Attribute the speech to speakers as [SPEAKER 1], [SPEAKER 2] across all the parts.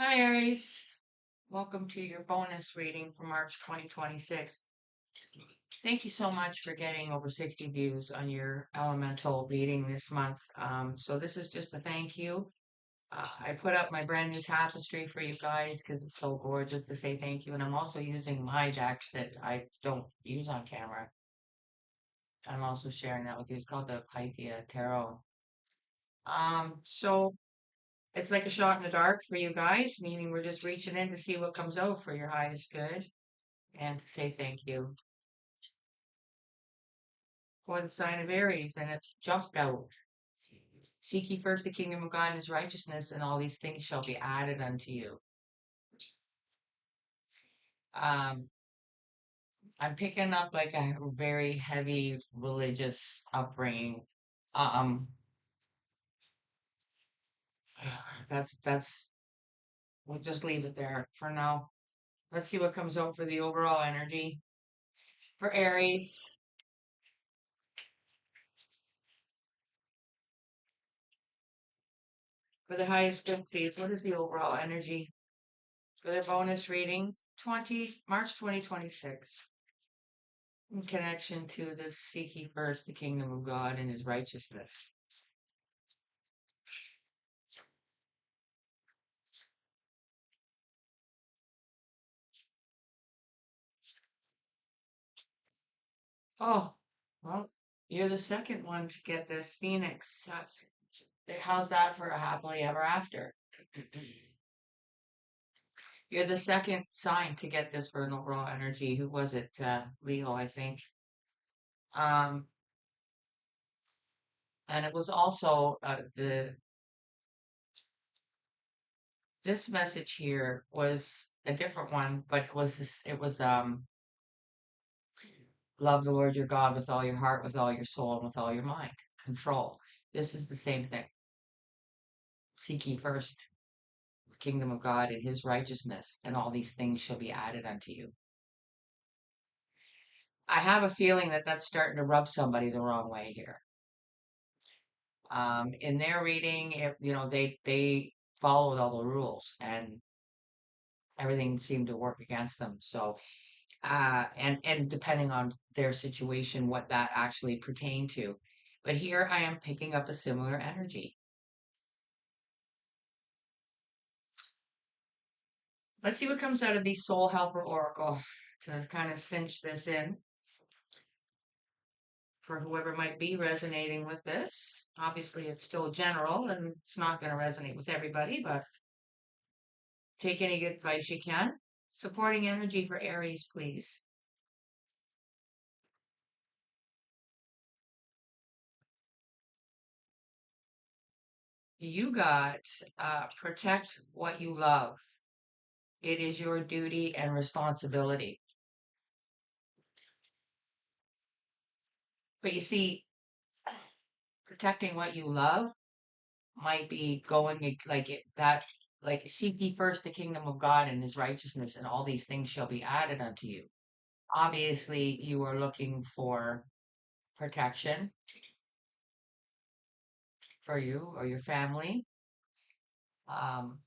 [SPEAKER 1] Hi, Aries. Welcome to your bonus reading for March 2026. Thank you so much for getting over 60 views on your elemental reading this month. So this is just a thank you. I put up my brand new tapestry for you guys because it's so gorgeous to say thank you. And I'm also using my deck that I don't use on camera. I'm also sharing that with you. It's called the Pythia Tarot. So it's like a shot in the dark for you guys, meaning we're just reaching in to see what comes out for your highest good and to say thank you for the sign of Aries. And it jumped out. Seek ye first the kingdom of God and his righteousness, and all these things shall be added unto you. Um, I'm picking up like a very heavy religious upbringing. Um, that's we'll just leave it there for now. Let's see what comes out for the overall energy for Aries. For the highest good, please. What is the overall energy for their bonus reading? 20 March 2026. In connection to the seek ye first the kingdom of God and his righteousness. Oh, well, you're the second one to get this Phoenix. How's that for a happily ever after? You're the second sign to get this vernal raw energy. Who was it? Leo, I think. Um, and it was also the this message here was a different one, but it was love the Lord your God with all your heart, with all your soul, and with all your mind. Control. This is the same thing. Seek ye first the kingdom of God and his righteousness, and all these things shall be added unto you. I have a feeling that that's starting to rub somebody the wrong way here. In their reading, they followed all the rules and everything seemed to work against them. So, and depending on their situation, what that actually pertained to. But here I am picking up a similar energy. Let's see what comes out of the Soul Helper Oracle to kind of cinch this in for whoever might be resonating with this. Obviously, it's still general and it's not going to resonate with everybody, but take any good advice you can. Supporting energy for Aries, please. You got protect what you love. It is your duty and responsibility. But you see, protecting what you love might be like seek ye first the kingdom of God and his righteousness, and all these things shall be added unto you. Obviously, you are looking for protection for you or your family. Um,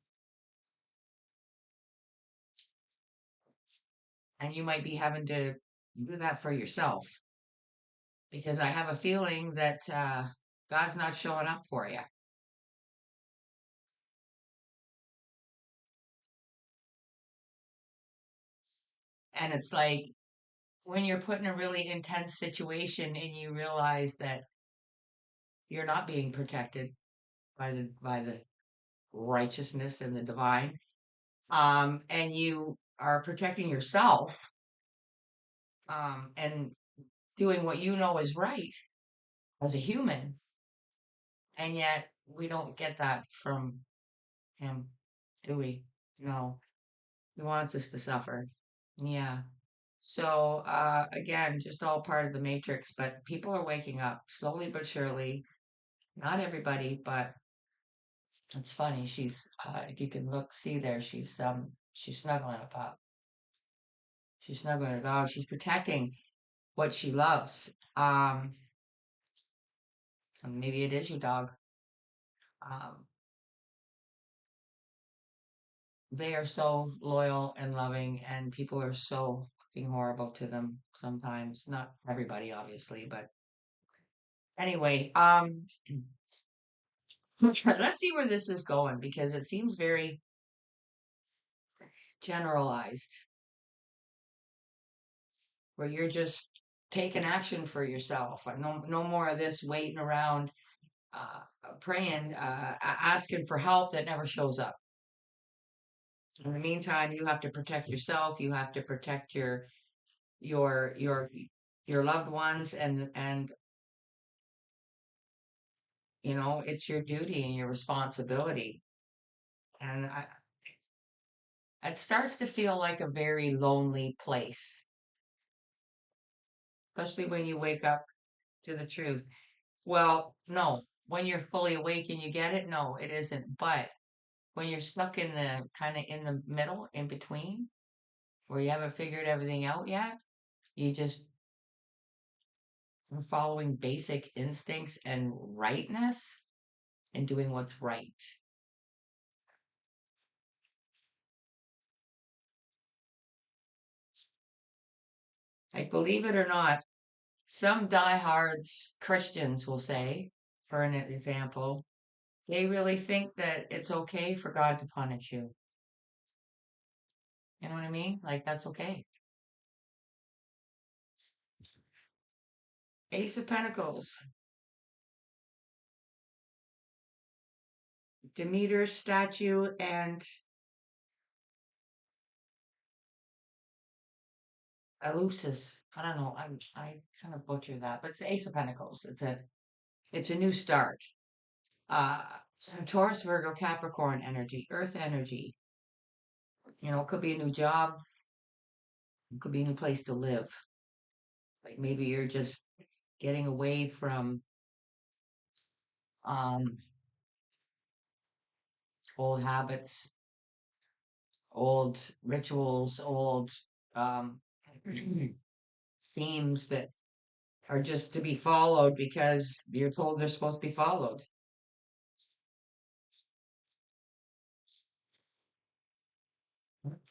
[SPEAKER 1] and you might be having to do that for yourself because I have a feeling that God's not showing up for you. And it's like when you're put in a really intense situation and you realize that you're not being protected by the righteousness and the divine, and you are protecting yourself, and doing what you know is right as a human, and yet we don't get that from him, do we? No, he wants us to suffer. Yeah. So again, just all part of the matrix, but people are waking up slowly but surely. Not everybody, but it's funny. She's if you can look, see there, she's snuggling a pup. She's snuggling her dog. She's protecting what she loves. So maybe it is your dog. Um, they are so loyal and loving, and people are so fucking horrible to them sometimes. Not everybody, obviously, but anyway, let's see where this is going because it seems very generalized, where you're just taking action for yourself. No, no more of this waiting around, uh, praying, asking for help that never shows up. In the meantime, you have to protect yourself. You have to protect your your your loved ones, and it's your duty and your responsibility. And it starts to feel like a very lonely place, especially when you wake up to the truth. Well, no, when you're fully awake and you get it, no, it isn't. But when you're stuck in the kind of in the middle, in between, where you haven't figured everything out yet, you just are following basic instincts and rightness and doing what's right. Like, believe it or not, some diehards Christians will say, for an example, they really think that it's okay for God to punish you. You know what I mean? Like, that's okay. Ace of Pentacles, Demeter's statue, and Eleusis. I don't know. I kind of butcher that, but it's the Ace of Pentacles. It's a new start. Uh, Taurus, Virgo, Capricorn energy, Earth energy. It could be a new job, it could be a new place to live. Like maybe you're just getting away from um old habits, old rituals, old um themes that are just to be followed because you're told they're supposed to be followed.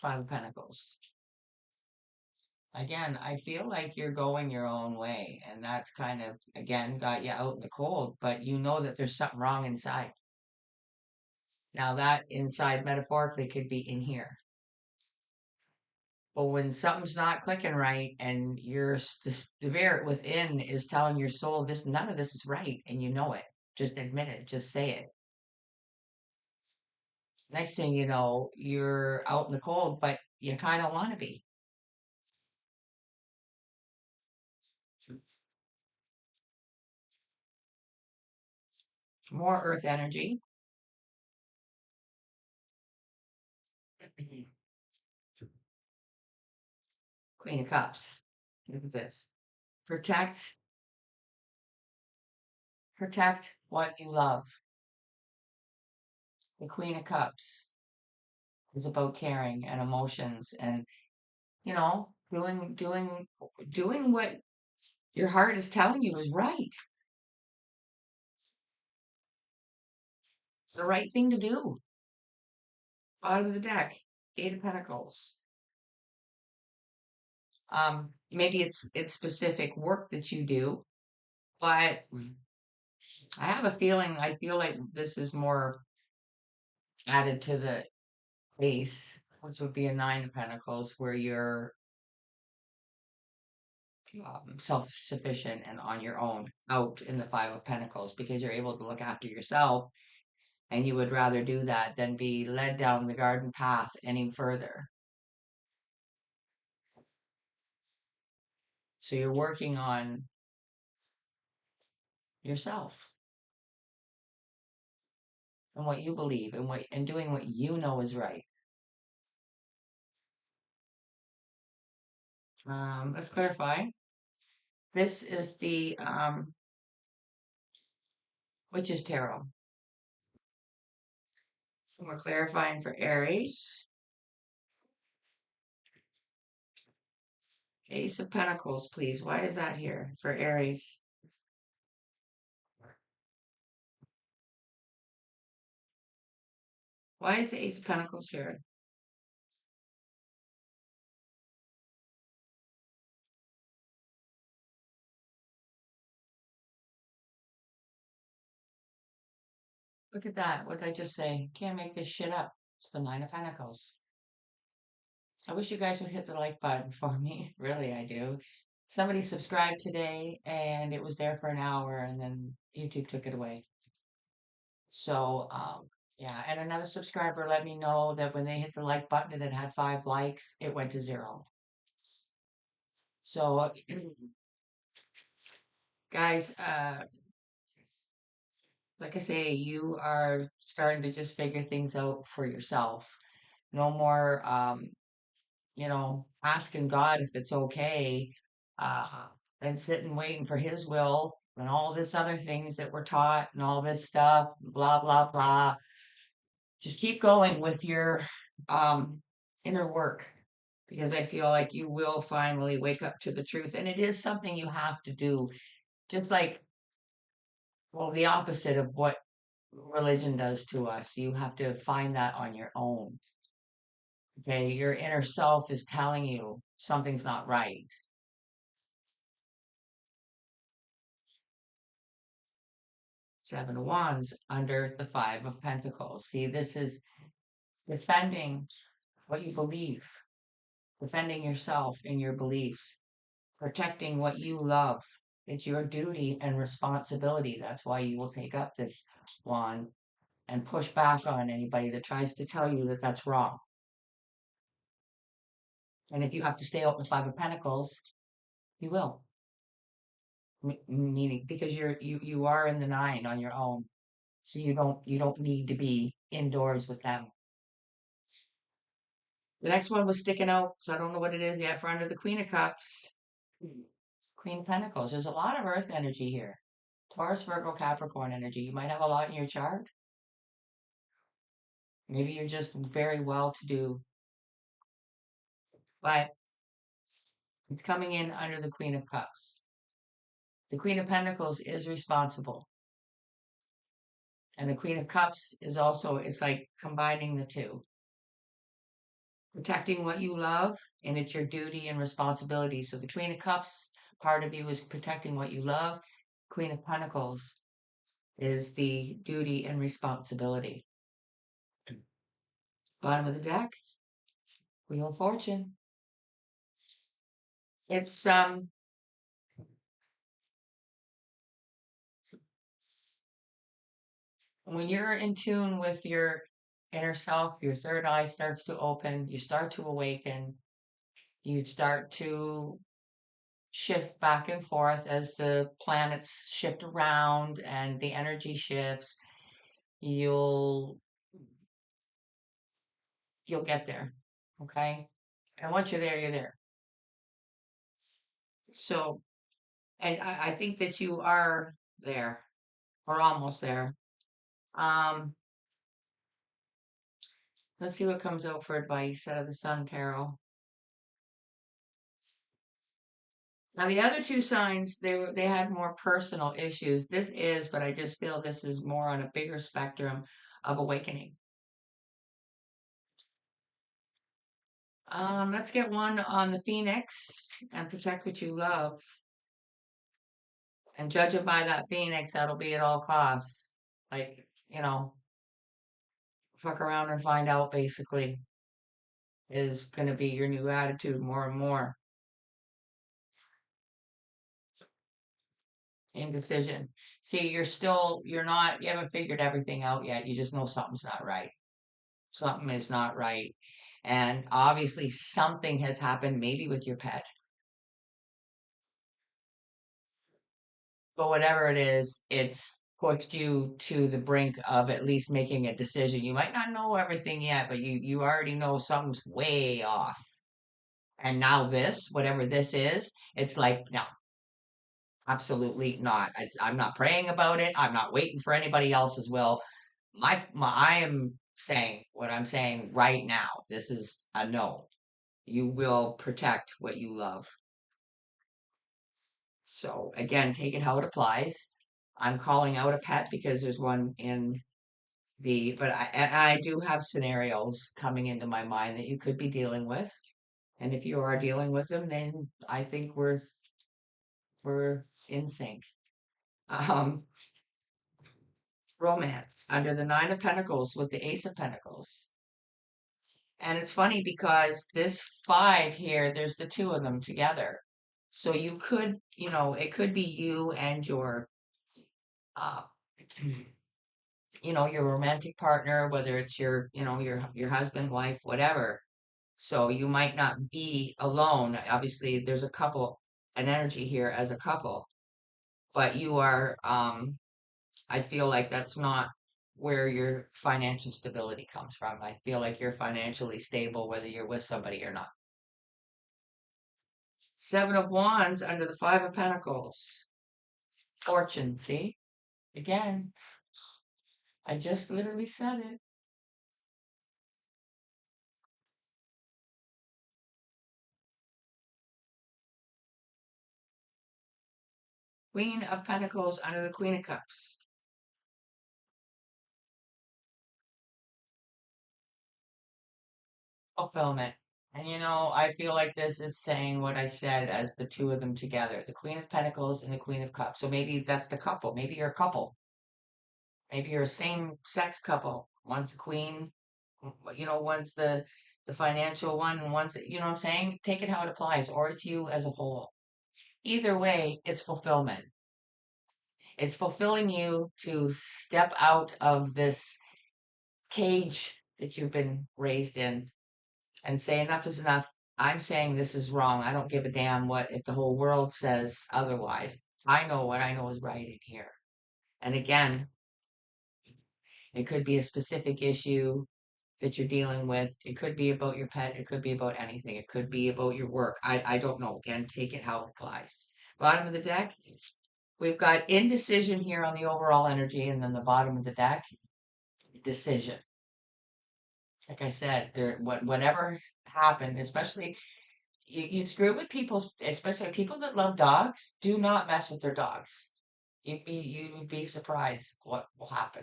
[SPEAKER 1] Five of Pentacles. Again, I feel like you're going your own way, and that's kind of, again, got you out in the cold, but you know that there's something wrong inside. Now, that inside metaphorically could be in here. But when something's not clicking right and the spirit within is telling your soul, none of this is right, and you know it, just admit it, just say it. Next thing you know, you're out in the cold, but you kind of want to be. More earth energy. Queen of Cups. Look at this. Protect, protect what you love. The Queen of Cups is about caring and emotions and, doing what your heart is telling you is right. It's the right thing to do. Bottom of the deck, Eight of Pentacles. Maybe it's specific work that you do, but I have a feeling, I feel like this is more added to the base, which would be a Nine of Pentacles, where you're self-sufficient and on your own out in the Five of Pentacles because you're able to look after yourself, and you would rather do that than be led down the garden path any further. So you're working on yourself and what you believe and doing what you know is right. Let's clarify. This is the Witch's Tarot. And we're clarifying for Aries. Ace of Pentacles, please. Why is that here for Aries? Why is the Ace of Pentacles here? Look at that. What did I just say? Can't make this shit up. It's the Nine of Pentacles. I wish you guys would hit the like button for me. Really, I do. Somebody subscribed today and it was there for an hour and then YouTube took it away. So, yeah. And another subscriber let me know that when they hit the like button and it had 5 likes, it went to 0. So, guys, like I say, you are starting to just figure things out for yourself. No more, asking God if it's okay, uh, and sitting waiting for His will and all this other things that we're taught and all this stuff, blah, blah, blah. Just keep going with your um, inner work because I feel like you will finally wake up to the truth. And it is something you have to do, just like, well, the opposite of what religion does to us. You have to find that on your own. Okay, your inner self is telling you something's not right. 7 of Wands under the 5 of Pentacles. See, this is defending what you believe, defending yourself and your beliefs, protecting what you love. It's your duty and responsibility. That's why you will take up this wand and push back on anybody that tries to tell you that that's wrong. And if you have to stay out with 5 of Pentacles, you will. Meaning because you are in the 9 on your own, so you don't need to be indoors with them. The next one was sticking out, so I don't know what it is yet for under the Queen of Cups. Queen of Pentacles. There's a lot of Earth energy here. Taurus, Virgo, Capricorn energy. You might have a lot in your chart. Maybe you're just very well to do, but it's coming in under the Queen of Cups. The Queen of Pentacles is responsible. And the Queen of Cups is also, it's like combining the two. Protecting what you love, and it's your duty and responsibility. So the Queen of Cups, part of you is protecting what you love. Queen of Pentacles is the duty and responsibility. Bottom of the deck, Wheel of Fortune. It's when you're in tune with your inner self, your third eye starts to open, you start to awaken, you start to shift back and forth as the planets shift around and the energy shifts. You'll you'll get there. Okay. And once you're there, you're there. So, and I think that you are there or almost there. Um, let's see what comes out for advice out of the Sun Tarot. Now the other two signs, they had more personal issues. This is, but I just feel this is more on a bigger spectrum of awakening. Let's get one on the Phoenix and protect what you love. And judge it by that Phoenix, that'll be at all costs. Like, fuck around and find out basically is going to be your new attitude more and more. Indecision. See, you haven't figured everything out yet. You just know something's not right. Something is not right. And obviously something has happened, maybe with your pet. But whatever it is, it's pushed you to the brink of at least making a decision. You might not know everything yet, but you already know something's way off. And now this, whatever this is, it's like, no, absolutely not. I'm not praying about it. I'm not waiting for anybody else's will. I am saying what I'm saying right now. This is a no. You will protect what you love. So again, take it how it applies. I'm calling out a pet because there's one in but I do have scenarios coming into my mind that you could be dealing with. And if you are dealing with them, then I think we're in sync. Um, romance under the Nine of Pentacles with the Ace of Pentacles. And it's funny because this five here, there's the two of them together. So you could, it could be you and your, uh, your romantic partner, whether it's your husband, wife, whatever. So you might not be alone. Obviously, there's a couple, an energy here as a couple, but you are, I feel like that's not where your financial stability comes from. I feel like you're financially stable whether you're with somebody or not. Seven of Wands under the Five of Pentacles. Fortune, see? Again, I just literally said it. Queen of Pentacles under the Queen of Cups. Fulfillment. And I feel like this is saying what I said as the two of them together, the Queen of Pentacles and the Queen of Cups. So maybe that's the couple. Maybe you're a couple. Maybe you're a same sex couple. One's a queen, one's the financial one, and one's, what I'm saying? Take it how it applies, or it's you as a whole. Either way, it's fulfillment. It's fulfilling you to step out of this cage that you've been raised in and say enough is enough. I'm saying this is wrong. I don't give a damn what if the whole world says otherwise. I know what I know is right in here. And again, it could be a specific issue that you're dealing with. It could be about your pet. It could be about anything. It could be about your work. I don't know. Again, take it how it applies. Bottom of the deck, we've got indecision here on the overall energy, and then the bottom of the deck, decision. Like I said, whatever happened, especially you screw with people, especially people that love dogs. Do not mess with their dogs. You would be surprised what will happen.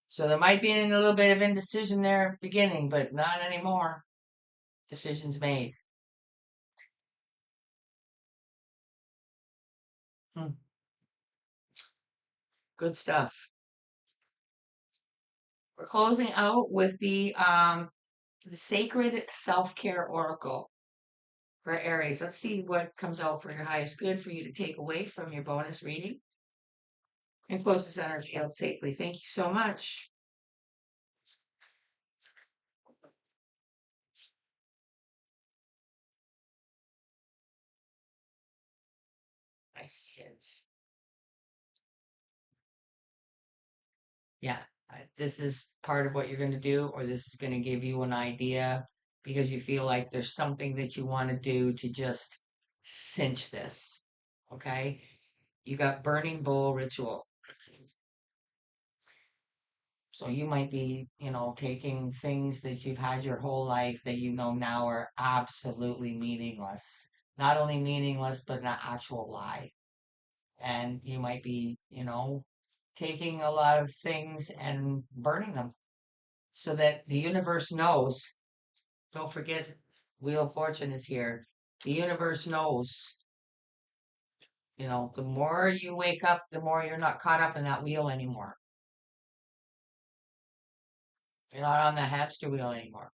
[SPEAKER 1] So there might be a little bit of indecision there at the beginning, but not anymore. Decisions made. Hmm, good stuff. We're closing out with the Sacred Self-Care Oracle for Aries. Let's see what comes out for your highest good for you to take away from your bonus reading and close this energy out safely. Thank you so much. Nice hit. Yeah, this is part of what you're going to do, or this is going to give you an idea because you feel like there's something that you want to do to just cinch this. Okay? You got burning bowl ritual. So you might be, taking things that you've had your whole life that you know now are absolutely meaningless. Not only meaningless, but an actual lie. And you might be, taking a lot of things and burning them so that the universe knows. Don't forget, Wheel of Fortune is here. The universe knows, the more you wake up, the more you're not caught up in that wheel anymore. You're not on the hamster wheel anymore.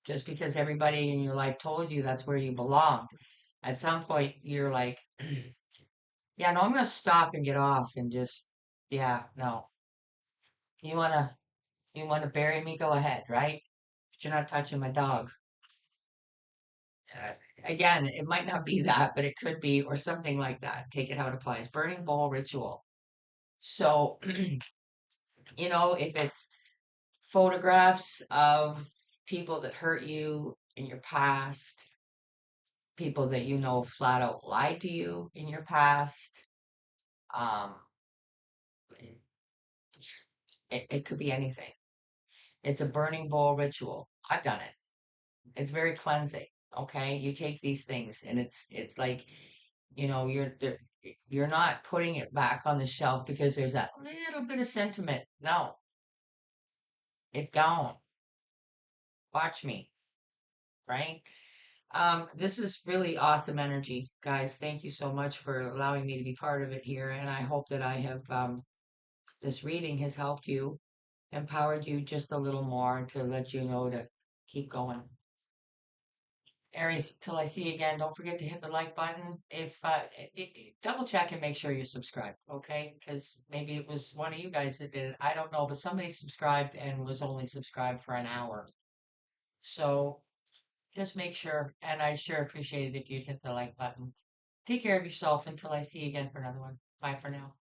[SPEAKER 1] Just because everybody in your life told you that's where you belonged. At some point, you're like, yeah, no, I'm going to stop and get off and just, yeah, no. You want to, you want to bury me? Go ahead, right? But you're not touching my dog. Uh, Again, it might not be that, but it could be, or something like that. Take it how it applies. Burning bowl ritual. So, if it's photographs of people that hurt you in your past, people that flat out lied to you in your past, um, it could be anything. It's a burning bowl ritual. I've done it. It's very cleansing. Okay, you take these things, and it's like you're not putting it back on the shelf because there's that little bit of sentiment. No, it's gone. Watch me, right? This is really awesome energy, guys. Thank you so much for allowing me to be part of it here. And I hope that I have, this reading has helped you, empowered you just a little more to let you know to keep going. Aries, till I see you again, don't forget to hit the like button. If double check and make sure you subscribe, okay? Because maybe it was one of you guys that did it. I don't know, but somebody subscribed and was only subscribed for an hour. So just make sure, and I sure appreciate it if you'd hit the like button. Take care of yourself until I see you again for another one. Bye for now.